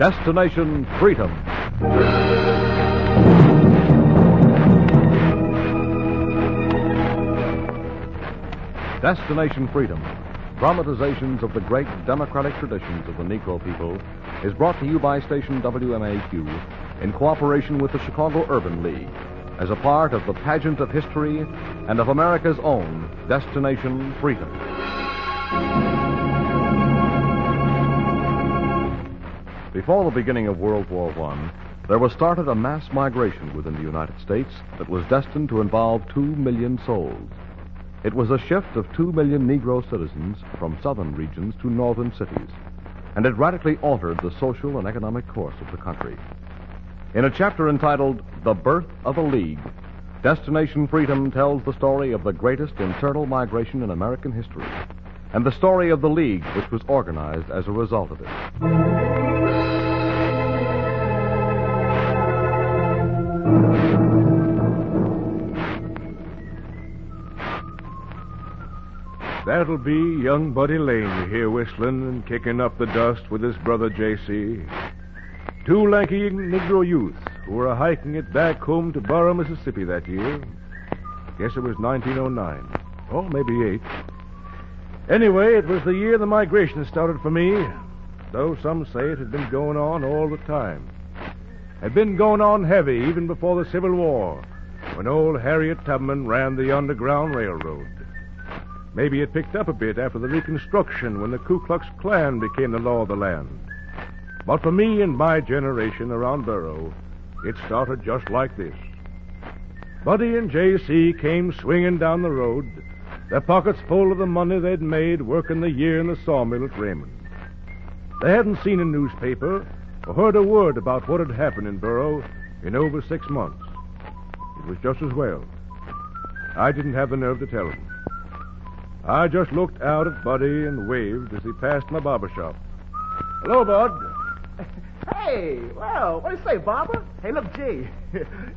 Destination Freedom. Destination Freedom, dramatizations of the great democratic traditions of the Negro people, is brought to you by station WMAQ in cooperation with the Chicago Urban League as a part of the pageant of history and of America's own Destination Freedom. Before the beginning of World War I, there was started a mass migration within the United States that was destined to involve 2 million souls. It was a shift of 2 million Negro citizens from southern regions to northern cities, and it radically altered the social and economic course of the country. In a chapter entitled The Birth of a League, Destination Freedom tells the story of the greatest internal migration in American history, and the story of the League which was organized as a result of it. That'll be young Buddy Lane you hear whistling and kicking up the dust with his brother J.C. Two lanky Negro youths who were hiking it back home to Burrough, Mississippi that year. Guess it was 1909. Or maybe 8. Anyway, it was the year the migration started for me, though some say it had been going on all the time. Had been going on heavy even before the Civil War, when old Harriet Tubman ran the Underground Railroad. Maybe it picked up a bit after the Reconstruction when the Ku Klux Klan became the law of the land. But for me and my generation around Burrough, it started just like this. Buddy and J.C. came swinging down the road, their pockets full of the money they'd made working the year in the sawmill at Raymond. They hadn't seen a newspaper or heard a word about what had happened in Burrough in over 6 months. It was just as well. I didn't have the nerve to tell them. I just looked out at Buddy and waved as he passed my barber shop. Hello, Bud. Hey, well, what do you say, Barber? Hey, look, Jay.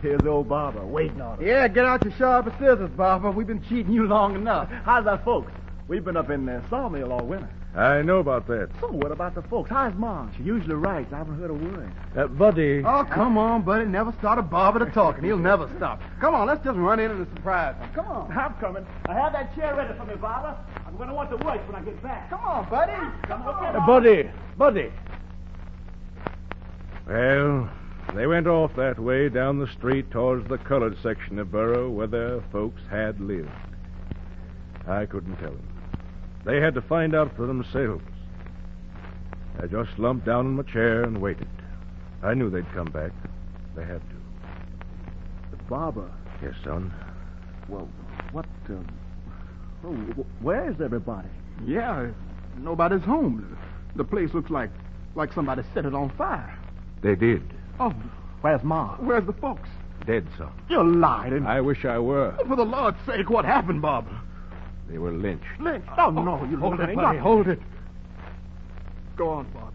Here's old Barber waiting on us. Yeah, get out your sharp scissors, Barber. We've been cheating you long enough. How's our folks? We've been up in the sawmill all winter. I know about that. So what about the folks? How's Mom? She usually writes. I haven't heard a word. Buddy. Oh, come on, buddy. Never start a Barber to talking. He'll never stop. Come on, let's just run in and surprise him. Come on. I'm coming. I have that chair ready for me, Barber. I'm going to want to work when I get back. Come on, buddy. Come on. Buddy. Well, they went off that way down the street towards the colored section of Burrough where their folks had lived. I couldn't tell them. They had to find out for themselves. I just slumped down in my chair and waited. I knew they'd come back. They had to. But Barber. Yes, son? Well, what, where is everybody? Yeah, nobody's home. The place looks like somebody set it on fire. They did. Oh, Where's Mom? where's the folks? Dead, son. You're lying. I wish I were. For the Lord's sake, what happened, Barber? They were lynched. Lynch. Oh, no, you Hold it, lying. buddy. Hold it. Go on, Barber.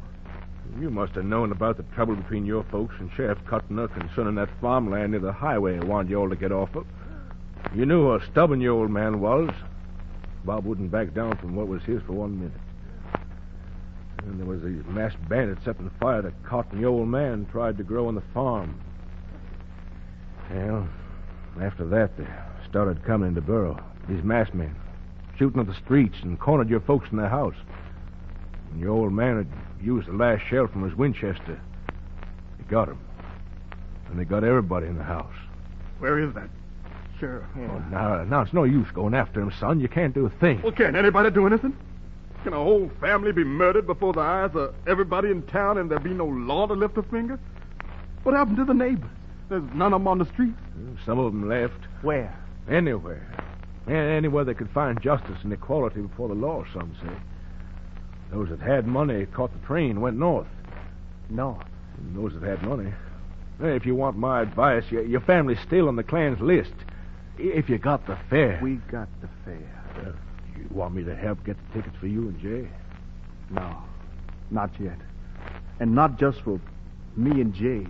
You must have known about the trouble between your folks and Sheriff Cutner concerning that farmland near the highway I wanted you all to get off of. You knew how stubborn your old man was. Bob wouldn't back down from what was his for 1 minute. And there was these masked bandits setting fire to cotton your old man tried to grow on the farm. Well, after that, they started coming into Burrough. These masked men, shooting at the streets and cornered your folks in their house. And your old man had used the last shell from his Winchester. They got him. And they got everybody in the house. Where is that sheriff? Oh, now it's no use going after him, son. You can't do a thing. Well, can't anybody do anything? Can a whole family be murdered before the eyes of everybody in town and there be no law to lift a finger? What happened to the neighbors? There's none of them on the street. Some of them left. Where? Anywhere. Anywhere they could find justice and equality before the law, some say. Those that had money caught the train and went north. North? And those that had money. If you want my advice, your family's still on the Klan's list. If you got the fare. We got the fare. You want me to help get the tickets for you and Jay? No, not yet. And not just for me and Jay.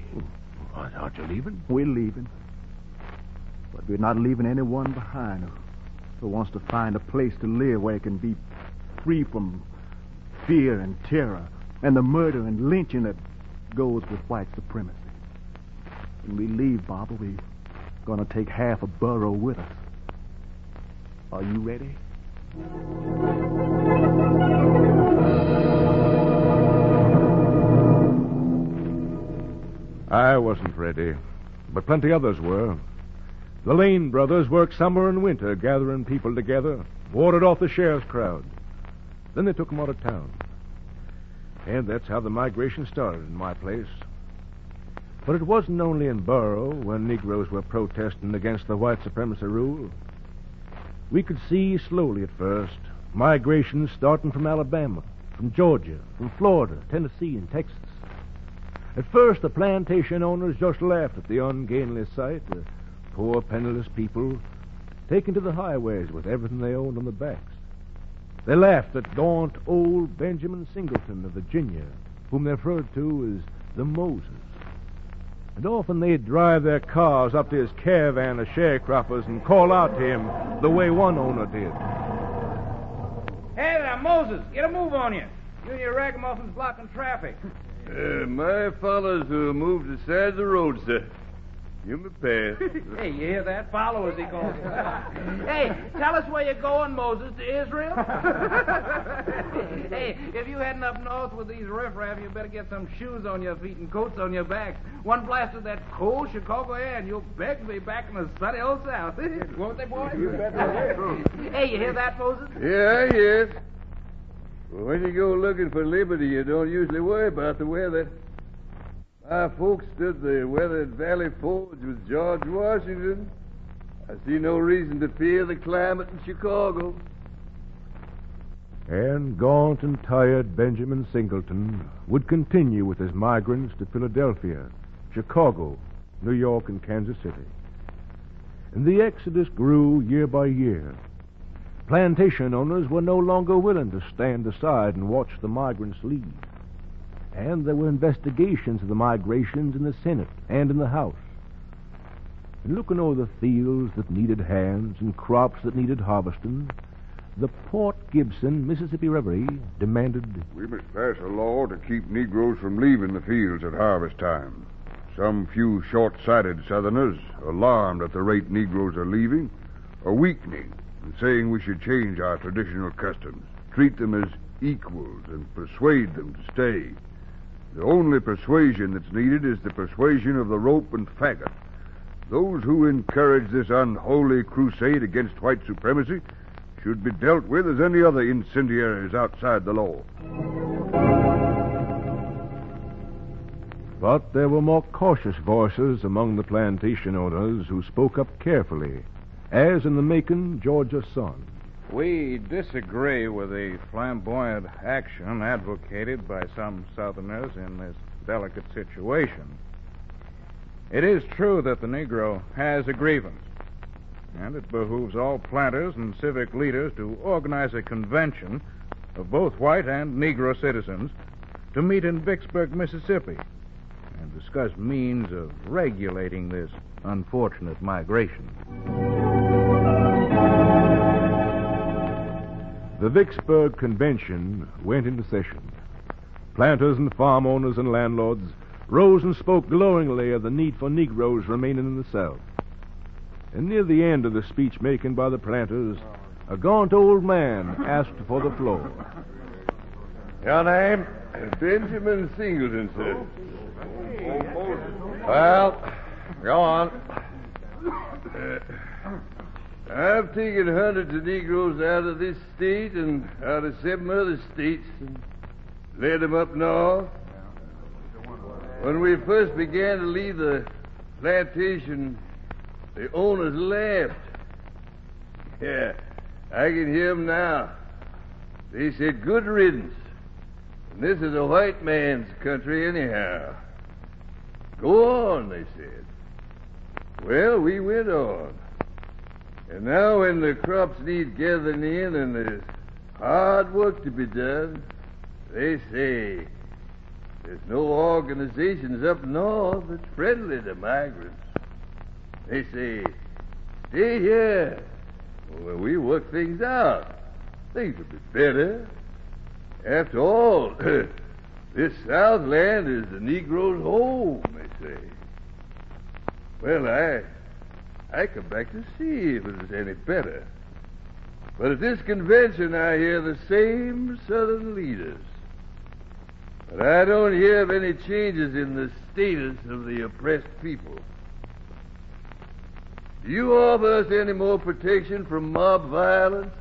Aren't you leaving? We're leaving. But we're not leaving anyone behind who wants to find a place to live where it can be free from fear and terror and the murder and lynching that goes with white supremacy. When we leave, Barbara, we're going to take half of Burrow with us. Are you ready? I wasn't ready, but plenty others were. The Lane brothers worked summer and winter gathering people together, warded off the sheriff's crowd. Then they took them out of town. And that's how the migration started in my place. But it wasn't only in Burrow when Negroes were protesting against the white supremacy rule. We could see slowly at first migration starting from Alabama, from Georgia, from Florida, Tennessee, and Texas. At first, the plantation owners just laughed at the ungainly sight, the poor, penniless people taken to the highways with everything they owned on their backs. They laughed at gaunt old Benjamin Singleton of Virginia, whom they referred to as the Moses. And often they'd drive their cars up to his caravan of sharecroppers and call out to him the way one owner did. Hey there, Moses, get a move on you. You and your ragamuffins blocking traffic. My fellows who moved aside the road, sir. You may pass. Hey, you hear that? Follow, as he calls it. Hey, tell us where you're going, Moses, to Israel? Hey, if you heading up north with these riffraff, you better get some shoes on your feet and coats on your backs. One blast of that cold Chicago air, and you'll beg to be back in the sunny old South. Won't they, boys? You bet. Hey, you hear that, Moses? Yeah, yes. Well, when you go looking for liberty, you don't usually worry about the weather. My folks stood the weather at Valley Forge with George Washington. I see no reason to fear the climate in Chicago. And gaunt and tired Benjamin Singleton would continue with his migrants to Philadelphia, Chicago, New York, and Kansas City. And the exodus grew year by year. Plantation owners were no longer willing to stand aside and watch the migrants leave. And there were investigations of the migrations in the Senate and in the House. And looking over the fields that needed hands and crops that needed harvesting, the Port Gibson, Mississippi Reverie demanded... We must pass a law to keep Negroes from leaving the fields at harvest time. Some few short-sighted Southerners, alarmed at the rate Negroes are leaving, are weakening and saying we should change our traditional customs, treat them as equals, and persuade them to stay. The only persuasion that's needed is the persuasion of the rope and faggot. Those who encourage this unholy crusade against white supremacy should be dealt with as any other incendiaries outside the law. But there were more cautious voices among the plantation owners who spoke up carefully, as in the Macon, Georgia Sun. We disagree with the flamboyant action advocated by some Southerners in this delicate situation. It is true that the Negro has a grievance, and it behooves all planters and civic leaders to organize a convention of both white and Negro citizens to meet in Vicksburg, Mississippi, and discuss means of regulating this unfortunate migration. The Vicksburg Convention went into session. Planters and farm owners and landlords rose and spoke glowingly of the need for Negroes remaining in the South. And near the end of the speech-making by the planters, a gaunt old man asked for the floor. Your name? Benjamin Singleton, sir. Well, go on. I've taken hundreds of Negroes out of this state and out of 7 other states and led them up north. When we first began to leave the plantation, the owners laughed. Yeah, I can hear them now. They said, good riddance. And this is a white man's country anyhow. Go on, they said. Well, we went on. And now when the crops need gathering in and there's hard work to be done, they say there's no organizations up north that's friendly to migrants. They say, stay here. Well, we work things out. Things will be better. After all, This Southland is the Negro's home, they say. Well, I come back to see if it is any better. But at this convention, I hear the same Southern leaders. But I don't hear of any changes in the status of the oppressed people. Do you offer us any more protection from mob violence?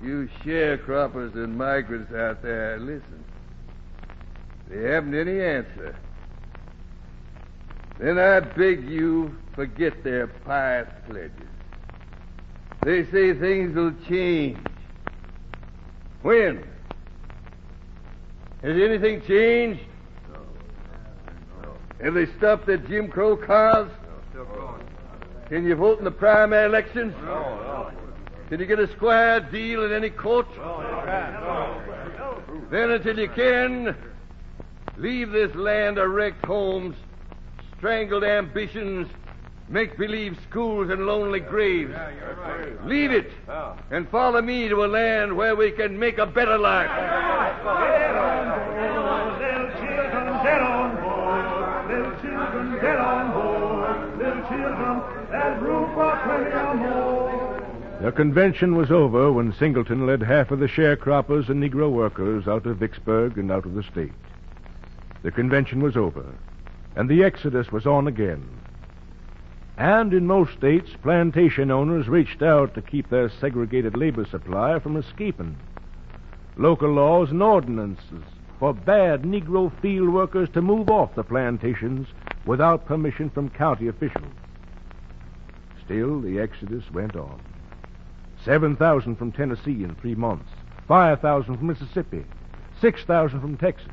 You sharecroppers and migrants out there, listen. They haven't any answer. Then I beg you, forget their pious pledges. They say things will change. When? Has anything changed? No. Have they stopped their Jim Crow cars? No, still going. Can you vote in the primary elections? No. Can you get a square deal in any court? No. Then until you can, leave this land of wrecked homes, strangled ambitions, make-believe schools, and lonely graves. Yeah, you're right. Leave it and follow me to a land where we can make a better life. Get on board, little children, get on board. Little children, get on board. Little children, there's room for 20 or more. The convention was over when Singleton led half of the sharecroppers and Negro workers out of Vicksburg and out of the state. The convention was over, and the exodus was on again. And in most states, plantation owners reached out to keep their segregated labor supply from escaping. Local laws and ordinances forbade Negro field workers to move off the plantations without permission from county officials. Still, the exodus went on. 7,000 from Tennessee in 3 months, 5,000 from Mississippi, 6,000 from Texas.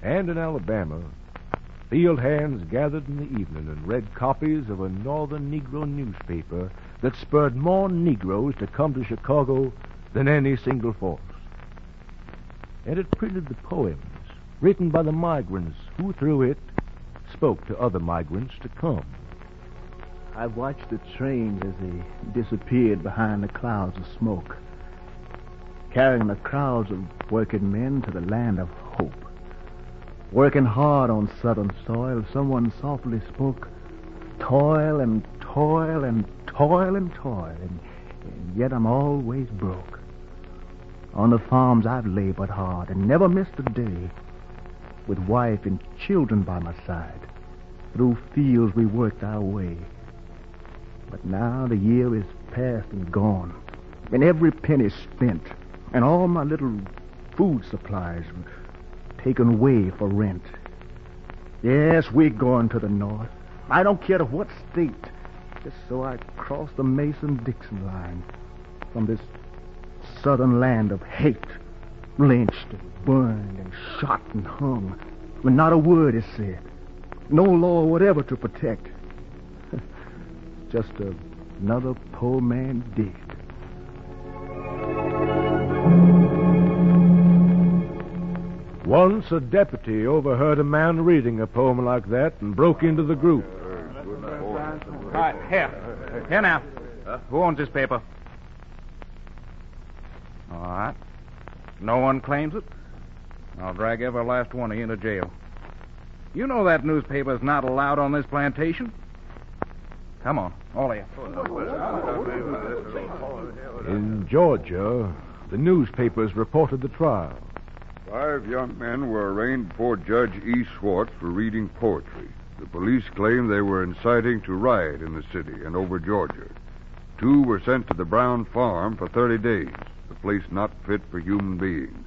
And in Alabama, field hands gathered in the evening and read copies of a northern Negro newspaper that spurred more Negroes to come to Chicago than any single force. And it printed the poems written by the migrants who, through it, spoke to other migrants to come. I watched the trains as they disappeared behind the clouds of smoke, carrying the crowds of working men to the land of hope. Working hard on southern soil, someone softly spoke, toil and toil and toil and toil, and yet I'm always broke. On the farms I've labored hard and never missed a day, with wife and children by my side. Through fields we worked our way. But now the year is past and gone, and every penny spent, and all my little food supplies taken away for rent. Yes, we're going to the north. I don't care to what state, just so I cross the Mason-Dixon line from this southern land of hate, lynched and burned and shot and hung, when not a word is said, no law whatever to protect. Just another poor man dead. Once a deputy overheard a man reading a poem like that and broke into the group. All right, here now. Who owns this paper? All right. No one claims it? I'll drag every last one of you into jail. You know that newspaper's not allowed on this plantation. Come on, all of you. In Georgia, the newspapers reported the trial. 5 young men were arraigned before Judge E. Swartz for reading poetry. The police claimed they were inciting to riot in the city and over Georgia. 2 were sent to the Brown farm for 30 days, a place not fit for human beings.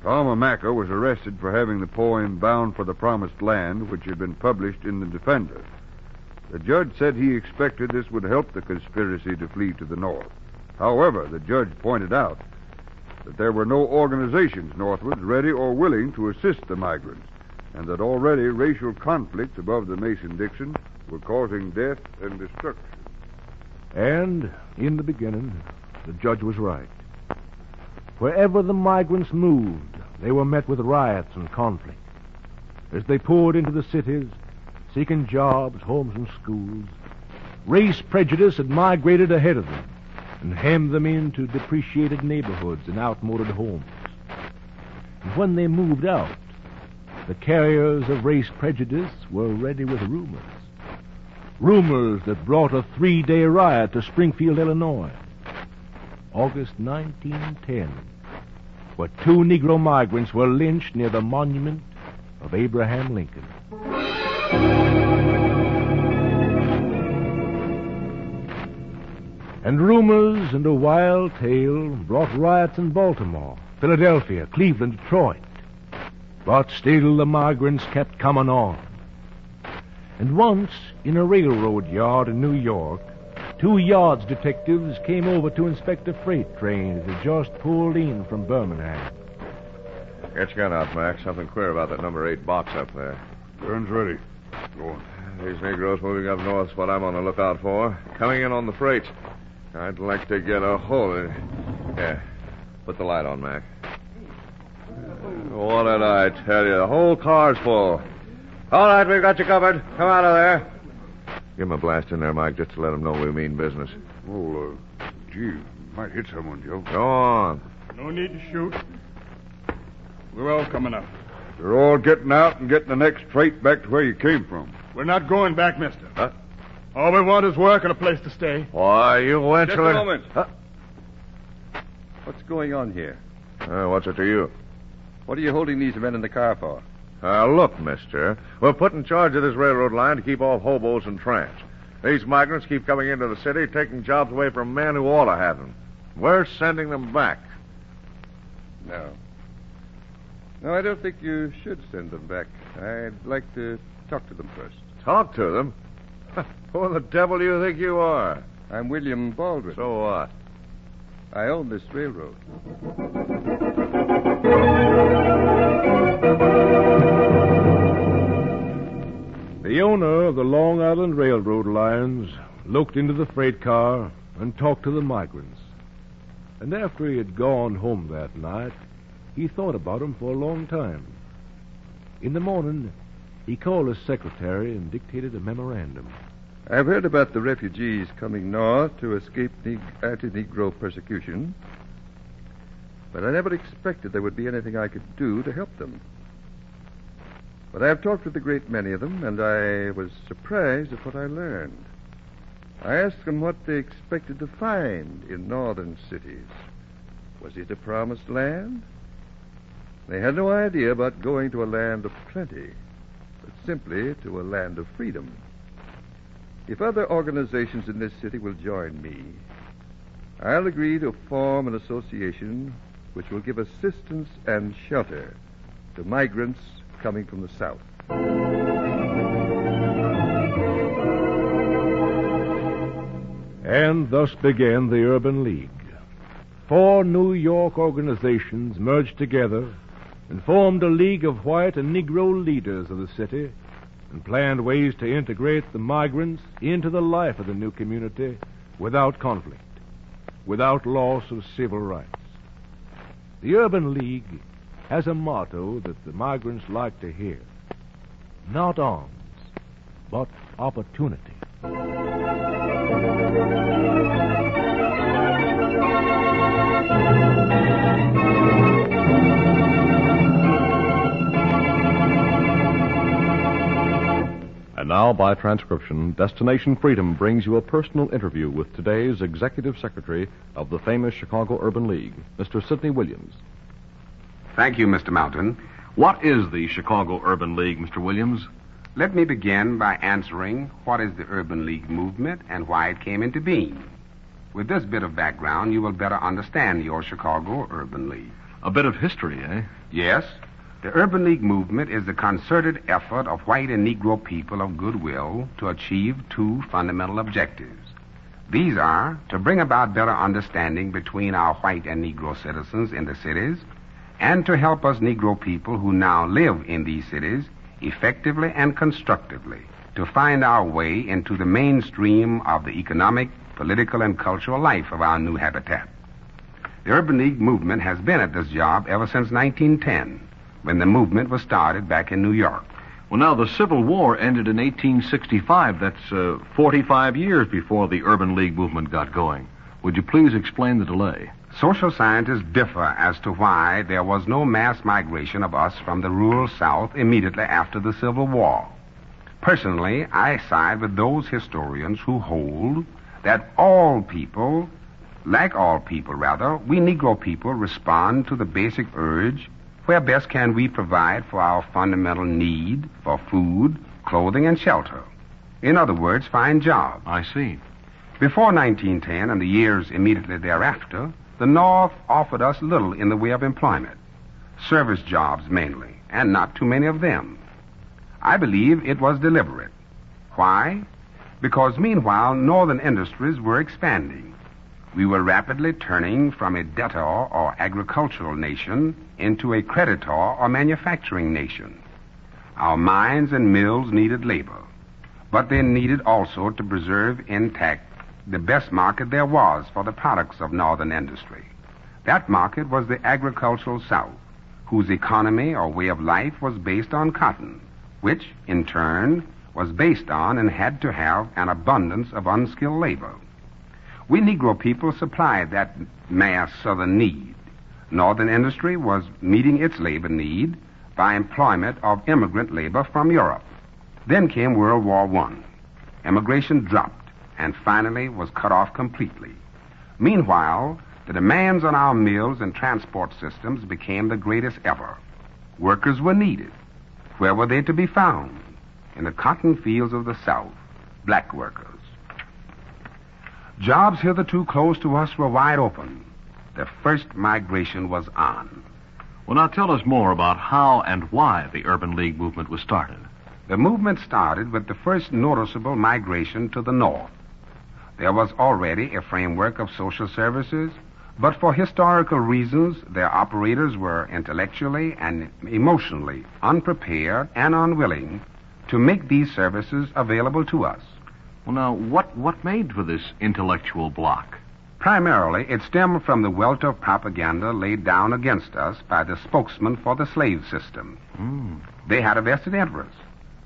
Tom Amacker was arrested for having the poem Bound for the Promised Land, which had been published in the Defender. The judge said he expected this would help the conspiracy to flee to the north. However, the judge pointed out that there were no organizations northward ready or willing to assist the migrants, and that already racial conflicts above the Mason-Dixon were causing death and destruction. And, in the beginning, the judge was right. Wherever the migrants moved, they were met with riots and conflict. As they poured into the cities, seeking jobs, homes, and schools, race prejudice had migrated ahead of them, and hemmed them into depreciated neighborhoods and outmoded homes. And when they moved out, the carriers of race prejudice were ready with rumors. Rumors that brought a 3-day riot to Springfield, Illinois. August 1910, where 2 Negro migrants were lynched near the monument of Abraham Lincoln. And rumors and a wild tale brought riots in Baltimore, Philadelphia, Cleveland, Detroit. But still the migrants kept coming on. And once, in a railroad yard in New York, 2 yards detectives came over to inspect a freight train that had just pulled in from Birmingham. Get your gun out, Mac. Something queer about that number 8 box up there. Gun's ready. Go on. These Negroes moving up north is what I'm on the lookout for. Coming in on the freight. I'd like to get a hold of it. Yeah. Put the light on, Mac. What did I tell you? The whole car's full. All right, we've got you covered. Come out of there. Give him a blast in there, Mike, just to let him know we mean business. Oh, gee, might hit someone, Joe. Go on. No need to shoot. We're all coming up. They're all getting out and getting the next freight back to where you came from. We're not going back, mister. Huh? All we want is work and a place to stay. Why, you went Just to a it. moment. Huh? What's going on here? What's it to you? What are you holding these men in the car for? Look, mister, we're put in charge of this railroad line to keep off hobos and tramps. These migrants keep coming into the city, taking jobs away from men who ought to have them. We're sending them back. No. No, I don't think you should send them back. I'd like to talk to them first. Talk to them? Who the devil do you think you are? I'm William Baldwin. So what? I own this railroad. The owner of the Long Island Railroad lines looked into the freight car and talked to the migrants. And after he had gone home that night, he thought about them for a long time. In the morning, he called his secretary and dictated a memorandum. I've heard about the refugees coming north to escape anti-Negro persecution, but I never expected there would be anything I could do to help them. But I've talked with a great many of them, and I was surprised at what I learned. I asked them what they expected to find in northern cities. Was it a promised land? They had no idea about going to a land of plenty, but simply to a land of freedom. If other organizations in this city will join me, I'll agree to form an association which will give assistance and shelter to migrants coming from the South. And thus began the Urban League. 4 New York organizations merged together and formed a league of white and Negro leaders of the city and planned ways to integrate the migrants into the life of the new community without conflict, without loss of civil rights. The Urban League has a motto that the migrants like to hear: not arms, but opportunity. And now, by transcription, Destination Freedom brings you a personal interview with today's Executive Secretary of the famous Chicago Urban League, Mr. Sidney Williams. Thank you, Mr. Mountain. What is the Chicago Urban League, Mr. Williams? Let me begin by answering what is the Urban League movement and why it came into being. With this bit of background, you will better understand your Chicago Urban League. A bit of history, eh? Yes. The Urban League movement is the concerted effort of white and Negro people of goodwill to achieve 2 fundamental objectives. These are to bring about better understanding between our white and Negro citizens in the cities, and to help us Negro people who now live in these cities effectively and constructively to find our way into the mainstream of the economic, political, and cultural life of our new habitat. The Urban League movement has been at this job ever since 1910, when the movement was started back in New York. Well, now, the Civil War ended in 1865. That's 45 years before the Urban League movement got going. Would you please explain the delay? Social scientists differ as to why there was no mass migration of us from the rural South immediately after the Civil War. Personally, I side with those historians who hold that all people, we Negro people, respond to the basic urge, where best can we provide for our fundamental need for food, clothing, and shelter. In other words, find jobs. I see. Before 1910 and the years immediately thereafter, the North offered us little in the way of employment. Service jobs mainly, and not too many of them. I believe it was deliberate. Why? Because meanwhile, northern industries were expanding. We were rapidly turning from a debtor or agricultural nation into a creditor or manufacturing nation. Our mines and mills needed labor, but they needed also to preserve intact the best market there was for the products of northern industry. That market was the agricultural South, whose economy or way of life was based on cotton, which, in turn, was based on and had to have an abundance of unskilled labor. We Negro people supplied that mass southern need. Northern industry was meeting its labor need by employment of immigrant labor from Europe. Then came World War I. Immigration dropped and finally was cut off completely. Meanwhile, the demands on our mills and transport systems became the greatest ever. Workers were needed. Where were they to be found? In the cotton fields of the South, black workers. Jobs hitherto closed to us were wide open. The first migration was on. Well, now tell us more about how and why the Urban League movement was started. The movement started with the first noticeable migration to the North. There was already a framework of social services, but for historical reasons, their operators were intellectually and emotionally unprepared and unwilling to make these services available to us. Well, now, what made for this intellectual block? Primarily, it stemmed from the welter of propaganda laid down against us by the spokesman for the slave system. They had a vested interest.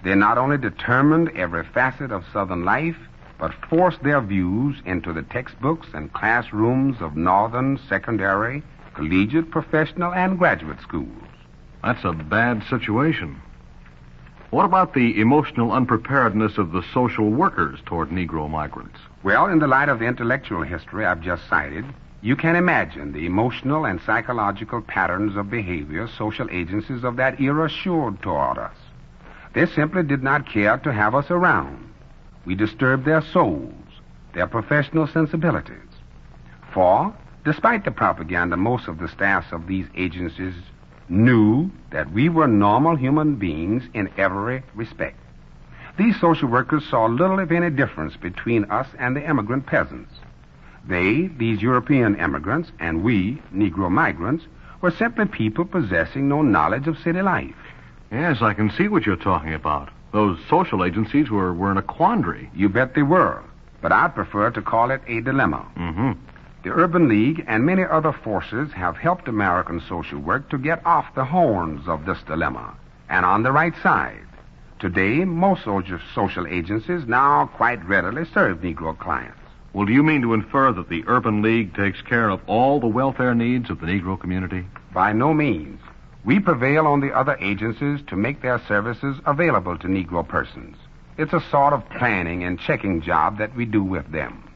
They not only determined every facet of Southern life, but forced their views into the textbooks and classrooms of northern, secondary, collegiate, professional, and graduate schools. That's a bad situation. What about the emotional unpreparedness of the social workers toward Negro migrants? Well, in the light of the intellectual history I've just cited, you can imagine the emotional and psychological patterns of behavior social agencies of that era showed toward us. They simply did not care to have us around. We disturbed their souls, their professional sensibilities. For, despite the propaganda, most of the staffs of these agencies knew that we were normal human beings in every respect. These social workers saw little, if any, difference between us and the immigrant peasants. They, these European immigrants, and we, Negro migrants, were simply people possessing no knowledge of city life. Yes, I can see what you're talking about. Those social agencies were in a quandary. You bet they were, but I'd prefer to call it a dilemma. The Urban League and many other forces have helped American social work to get off the horns of this dilemma and on the right side. Today, most social agencies now quite readily serve Negro clients. Well, do you mean to infer that the Urban League takes care of all the welfare needs of the Negro community? By no means. We prevail on the other agencies to make their services available to Negro persons. It's a sort of planning and checking job that we do with them.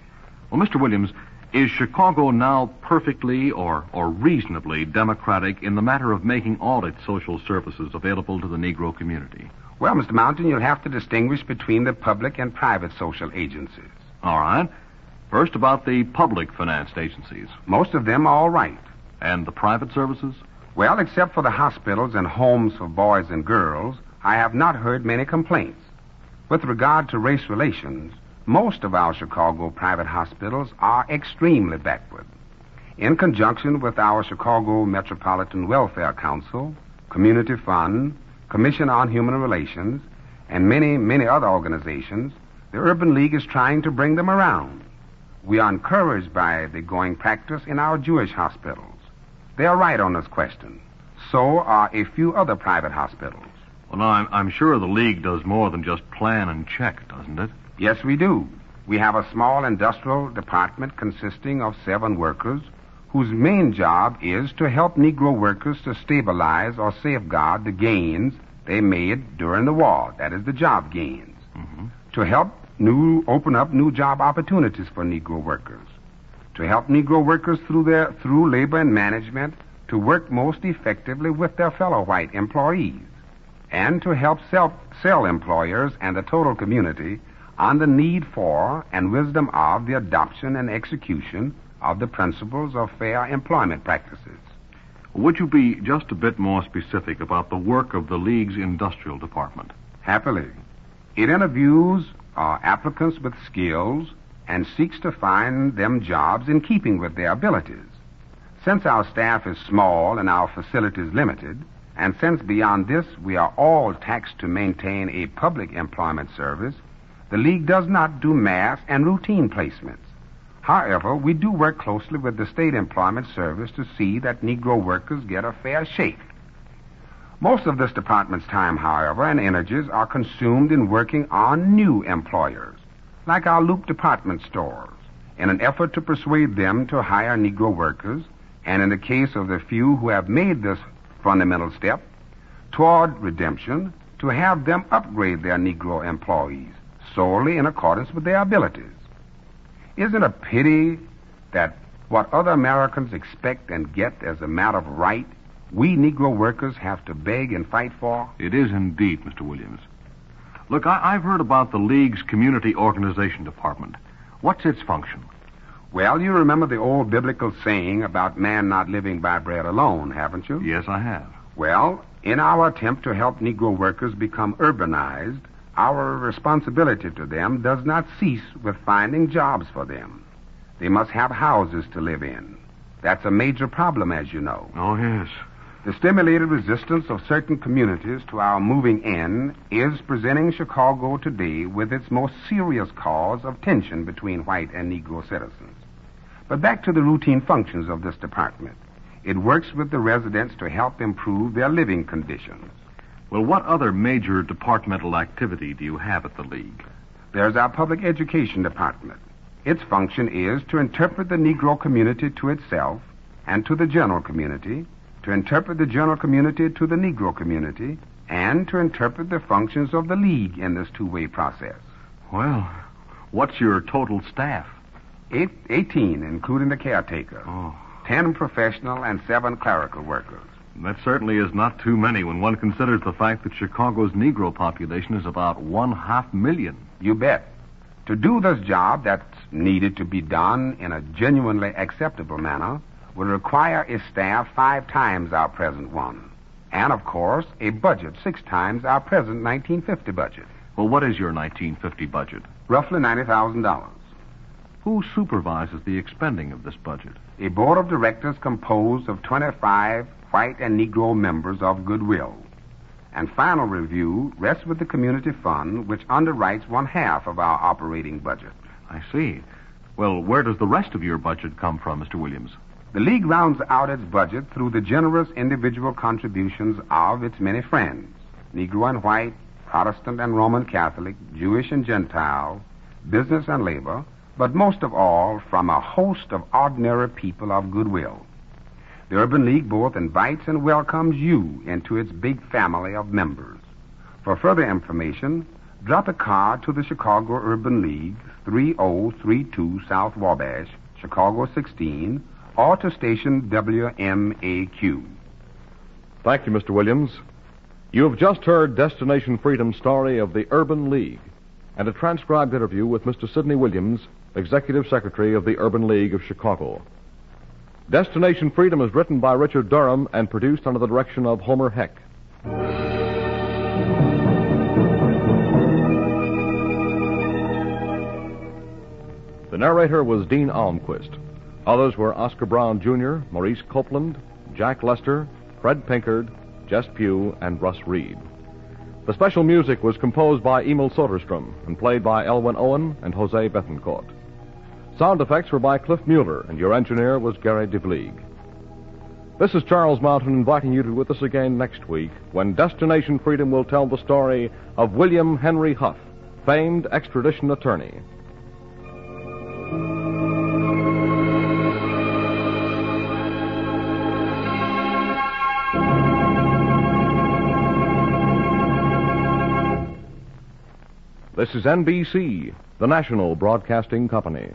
Well, Mr. Williams, is Chicago now perfectly or reasonably democratic in the matter of making all its social services available to the Negro community? Well, Mr. Mountain, you'll have to distinguish between the public and private social agencies. All right. First, about the public-financed agencies. Most of them are all right. And the private services? Well, except for the hospitals and homes for boys and girls, I have not heard many complaints. With regard to race relations, most of our Chicago private hospitals are extremely backward. In conjunction with our Chicago Metropolitan Welfare Council, Community Fund, Commission on Human Relations, and many, many other organizations, the Urban League is trying to bring them around. We are encouraged by the going practice in our Jewish hospitals. They are right on this question. So are a few other private hospitals. Well, now, I'm sure the League does more than just plan and check, doesn't it? Yes, we do. We have a small industrial department consisting of 7 workers whose main job is to help Negro workers to stabilize or safeguard the gains they made during the war. That is the job gains. Mm-hmm. To help open up new job opportunities for Negro workers. To help Negro workers through labor and management to work most effectively with their fellow white employees. And to help sell employers and the total community on the need for and wisdom of the adoption and execution of the principles of fair employment practices. Would you be just a bit more specific about the work of the League's industrial department? Happily. It interviews applicants with skills and seeks to find them jobs in keeping with their abilities. Since our staff is small and our facilities limited, and since beyond this we are all taxed to maintain a public employment service, the League does not do mass and routine placements. However, we do work closely with the State Employment Service to see that Negro workers get a fair shake. Most of this department's time, however, and energies are consumed in working on new employers, like our Loop department stores, in an effort to persuade them to hire Negro workers, and in the case of the few who have made this fundamental step toward redemption, to have them upgrade their Negro employees solely in accordance with their abilities. Isn't it a pity that what other Americans expect and get as a matter of right, we Negro workers have to beg and fight for? It is indeed, Mr. Williams. Look, I've heard about the League's Community Organization Department. What's its function? Well, you remember the old biblical saying about man not living by bread alone, haven't you? Yes, I have. Well, in our attempt to help Negro workers become urbanized, our responsibility to them does not cease with finding jobs for them. They must have houses to live in. That's a major problem, as you know. Oh, yes. The stimulated resistance of certain communities to our moving in is presenting Chicago today with its most serious cause of tension between white and Negro citizens. But back to the routine functions of this department. It works with the residents to help improve their living conditions. Well, what other major departmental activity do you have at the League? There's our public education department. Its function is to interpret the Negro community to itself and to the general community, to interpret the general community to the Negro community, and to interpret the functions of the League in this two-way process. Well, what's your total staff? 18, including the caretaker. Oh. 10 professional and 7 clerical workers. That certainly is not too many when one considers the fact that Chicago's Negro population is about 500,000. You bet. To do this job that's needed to be done in a genuinely acceptable manner will require a staff 5 times our present one. And, of course, a budget 6 times our present 1950 budget. Well, what is your 1950 budget? Roughly $90,000. Who supervises the expending of this budget? A board of directors composed of 25 white and Negro members of goodwill. And final review rests with the community fund, which underwrites 1/2 of our operating budget. I see. Well, where does the rest of your budget come from, Mr. Williams? The League rounds out its budget through the generous individual contributions of its many friends, Negro and white, Protestant and Roman Catholic, Jewish and Gentile, business and labor, but most of all from a host of ordinary people of goodwill. The Urban League both invites and welcomes you into its big family of members. For further information, drop a card to the Chicago Urban League, 3032 South Wabash, Chicago 16, or to station WMAQ. Thank you, Mr. Williams. You have just heard Destination Freedom's story of the Urban League and a transcribed interview with Mr. Sidney Williams, Executive Secretary of the Urban League of Chicago. Destination Freedom is written by Richard Durham and produced under the direction of Homer Heck. The narrator was Dean Almquist. Others were Oscar Brown Jr., Maurice Copeland, Jack Lester, Fred Pinkard, Jess Pugh, and Russ Reed. The special music was composed by Emil Soderstrom and played by Elwin Owen and Jose Bethencourt. Sound effects were by Cliff Mueller, and your engineer was Gary DeVlieg. This is Charles Mountain inviting you to be with us again next week when Destination Freedom will tell the story of William Henry Huff, famed extradition attorney. This is NBC, the national broadcasting company.